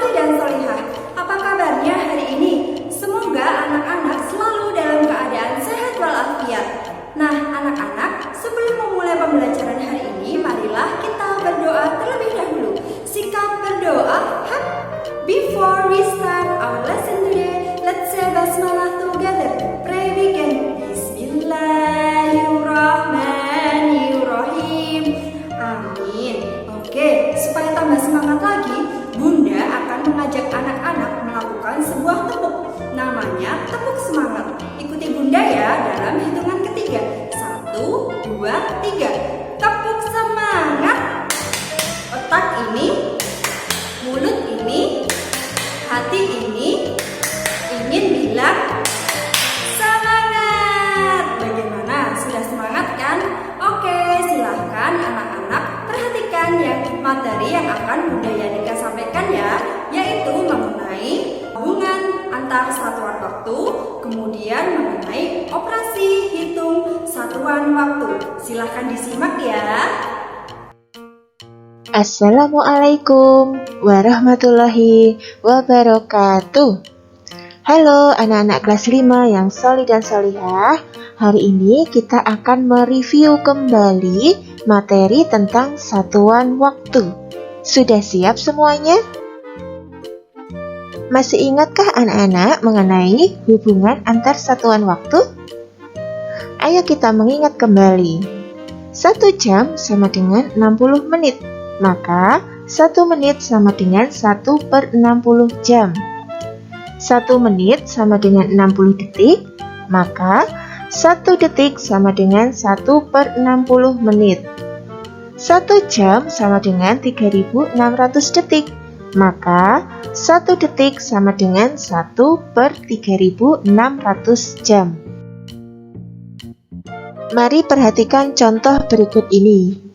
soleh dan solihah. Apa kabarnya hari ini? Semoga anak-anak selalu dalam keadaan sehat walafiat. Nah, anak-anak, sebelum memulai pembelajaran hari ini, marilah kita berdoa terlebih dahulu. Sikap berdoa. Before we start our lesson today, let's say basmalah together. Pray begin. Bismillahirrahmanirrahim. Amin. Oke, supaya tambah semangat lagi, Bunda akan mengajak anak-anak melakukan sebuah tepuk. Namanya tepuk semangat. Ikuti Bunda ya dalam hitungan ketiga. 1, 2, 3. Tepuk semangat. Otak ini, mulut ini, hati ini ingin bilang semangat. Bagaimana? Sudah semangat kan? Oke, silahkan anak-anak perhatikan materi yang akan Bunda Yanika sampaikan ya, yaitu mengenai hubungan antar satuan waktu, kemudian mengenai operasi hitung satuan waktu. Silahkan disimak ya. Assalamualaikum warahmatullahi wabarakatuh. Halo anak-anak kelas 5 yang solih dan solihah. Hari ini kita akan mereview kembali materi tentang satuan waktu. Sudah siap semuanya? Masih ingatkah anak-anak mengenai hubungan antar satuan waktu? Ayo kita mengingat kembali. 1 jam sama dengan 60 menit. Maka 1 menit sama dengan 1/60 jam. 1 menit sama dengan 60 detik. Maka 1 detik sama dengan 1/60 menit. 1 jam sama dengan 3600 detik. Maka 1 detik sama dengan 1/3600 jam. Mari perhatikan contoh berikut ini.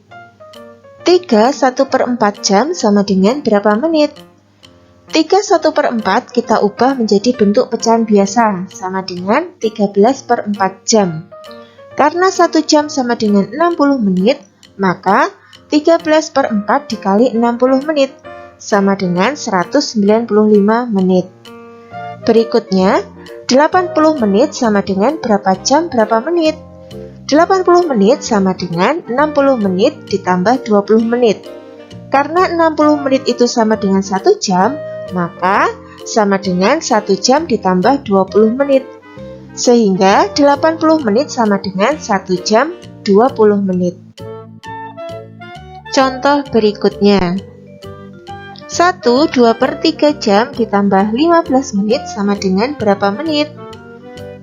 3 1/4 jam sama dengan berapa menit? 3 1/4 kita ubah menjadi bentuk pecahan biasa sama dengan 13/4 jam. Karena 1 jam sama dengan 60 menit, maka 13/4 dikali 60 menit sama dengan 195 menit. Berikutnya, 80 menit sama dengan berapa jam berapa menit? 80 menit sama dengan 60 menit ditambah 20 menit. Karena 60 menit itu sama dengan 1 jam, maka sama dengan 1 jam ditambah 20 menit. Sehingga 80 menit sama dengan 1 jam 20 menit. Contoh berikutnya. 1 2/3 jam ditambah 15 menit sama dengan berapa menit?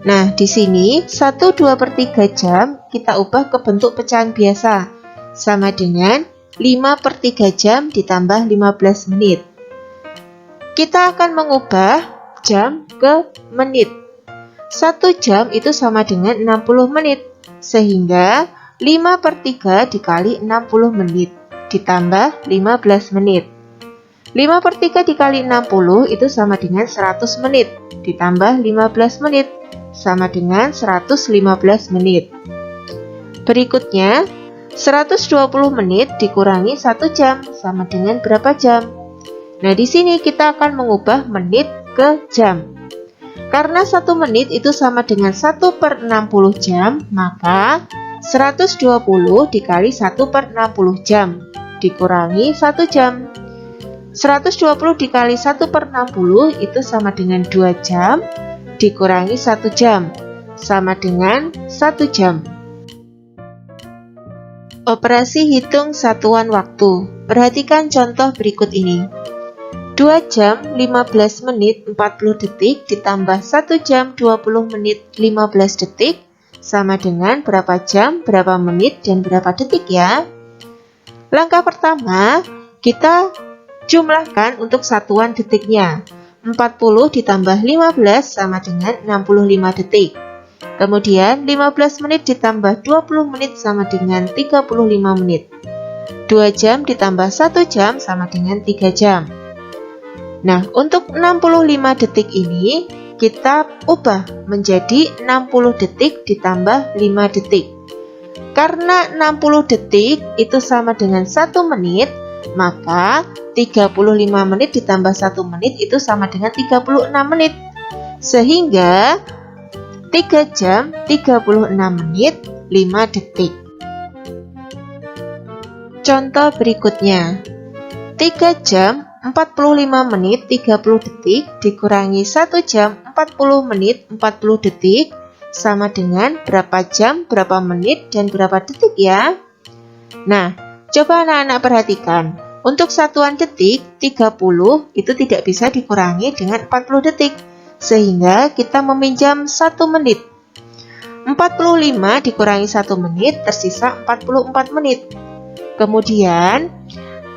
Nah, di sini 1 2/3 jam kita ubah ke bentuk pecahan biasa sama dengan 5/3 jam ditambah 15 menit. Kita akan mengubah jam ke menit. 1 jam itu sama dengan 60 menit, sehingga 5/3 dikali 60 menit ditambah 15 menit. 5/3 dikali 60 itu sama dengan 100 menit ditambah 15 menit sama dengan 115 menit. Berikutnya, 120 menit dikurangi 1 jam sama dengan berapa jam? Nah, di sini kita akan mengubah menit ke jam. Karena 1 menit itu sama dengan 1/60 jam, maka 120 dikali 1/60 jam dikurangi 1 jam. 120 dikali 1/60 itu sama dengan 2 jam dikurangi 1 jam sama dengan 1 jam. Operasi hitung satuan waktu. Perhatikan contoh berikut ini. 2 jam 15 menit 40 detik ditambah 1 jam 20 menit 15 detik sama dengan berapa jam, berapa menit, dan berapa detik ya? Langkah pertama, kita jumlahkan untuk satuan detiknya. 40 ditambah 15 sama dengan 65 detik. Kemudian 15 menit ditambah 20 menit sama dengan 35 menit. 2 jam ditambah 1 jam sama dengan 3 jam. Nah, untuk 65 detik ini kita ubah menjadi 60 detik ditambah 5 detik. Karena 60 detik itu sama dengan 1 menit, maka 35 menit ditambah 1 menit itu sama dengan 36 menit. Sehingga 3 jam 36 menit 5 detik. Contoh berikutnya, 3 jam 45 menit 30 detik dikurangi 1 jam 40 menit 40 detik sama dengan berapa jam, berapa menit, dan berapa detik ya? Nah, coba anak-anak perhatikan. Untuk satuan detik, 30 itu tidak bisa dikurangi dengan 40 detik. Sehingga kita meminjam 1 menit. 45 dikurangi 1 menit, tersisa 44 menit. Kemudian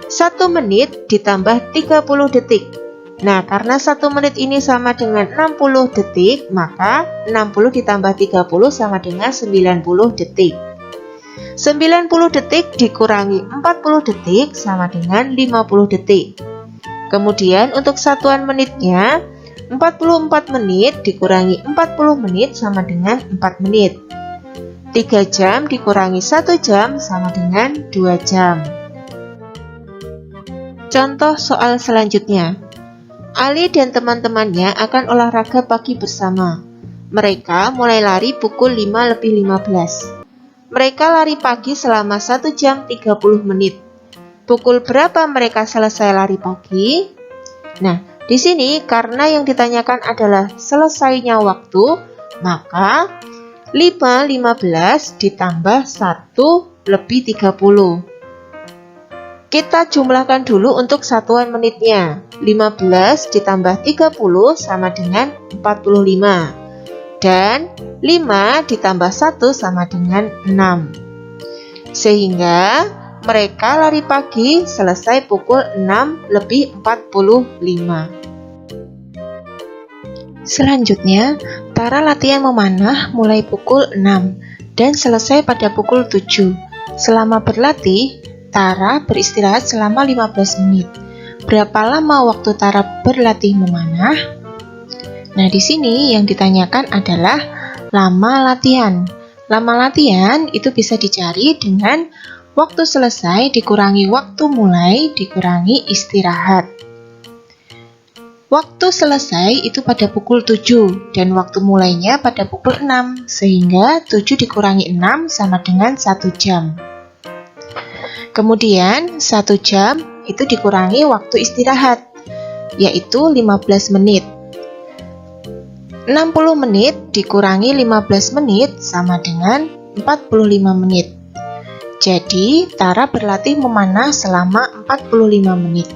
1 menit ditambah 30 detik. Nah, karena 1 menit ini sama dengan 60 detik, maka 60 ditambah 30 sama dengan 90 detik. 90 detik dikurangi 40 detik sama dengan 50 detik. Kemudian untuk satuan menitnya, 44 menit dikurangi 40 menit sama dengan 4 menit. 3 jam dikurangi 1 jam sama dengan 2 jam. Contoh soal selanjutnya. Ali dan teman-temannya akan olahraga pagi bersama. Mereka mulai lari pukul 5:15. Mereka lari pagi selama 1 jam 30 menit. Pukul berapa mereka selesai lari pagi? Nah, di sini karena yang ditanyakan adalah selesainya waktu, maka 5:15 ditambah 1 lebih 30. Kita jumlahkan dulu untuk satuan menitnya. 15 ditambah 30 sama dengan 45. Dan 5 ditambah 1 sama dengan 6. Sehingga mereka lari pagi selesai pukul 6:45. Selanjutnya, Tara latihan memanah mulai pukul 6 dan selesai pada pukul 7. Selama berlatih, Tara beristirahat selama 15 menit. Berapa lama waktu Tara berlatih memanah? Nah, di sini yang ditanyakan adalah lama latihan. Lama latihan itu bisa dicari dengan waktu selesai dikurangi waktu mulai dikurangi istirahat. Waktu selesai itu pada pukul 7 dan waktu mulainya pada pukul 6, sehingga 7 dikurangi 6 sama dengan 1 jam. Kemudian 1 jam itu dikurangi waktu istirahat, yaitu 15 menit. 60 menit dikurangi 15 menit sama dengan 45 menit. Jadi, Tara berlatih memanah selama 45 menit.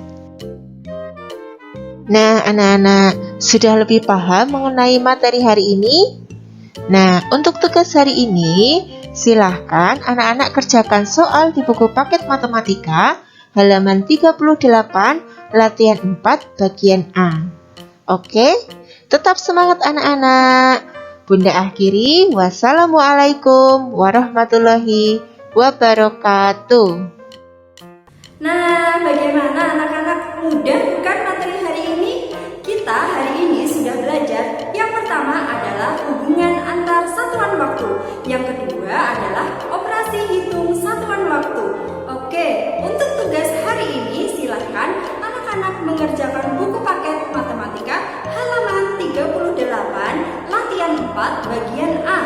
Nah, anak-anak, sudah lebih paham mengenai materi hari ini? Nah, untuk tugas hari ini, silahkan anak-anak kerjakan soal di buku paket matematika halaman 38 latihan 4 bagian A. Oke, tetap semangat anak-anak. Bunda akhiri, wassalamualaikum warahmatullahi wabarakatuh. Nah, bagaimana anak-anak, mudah bukan materi hari ini? Kita hari ini sudah belajar. Yang pertama adalah hubungan antar satuan waktu. Yang kedua adalah operasi hitung satuan waktu. Oke, untuk tugas hari ini silahkan anak-anak mengerjakan buku paket matematika halaman 38 latihan 4 bagian A.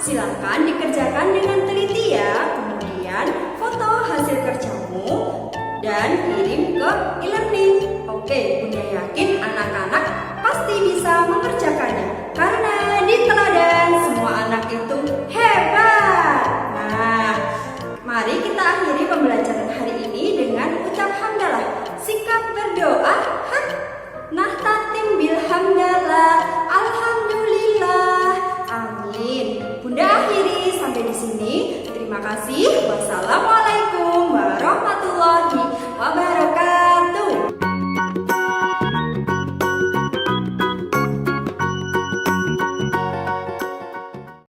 Silahkan dikerjakan dengan teliti ya. Kemudian foto hasil kerjamu dan kirim ke e-learning. Oke, Bunda yakin anak-anak pasti bisa mengerjakannya karena di teladan semua anak itu hebat. Nah, mari kita akhiri pembelajaran hari ini dengan ucap hamdalah. Sikap berdoa, nahtatim bilhamdalah, alhamdulillah, amin. Bunda akhiri sampai di sini. Terima kasih. Wassalamualaikum.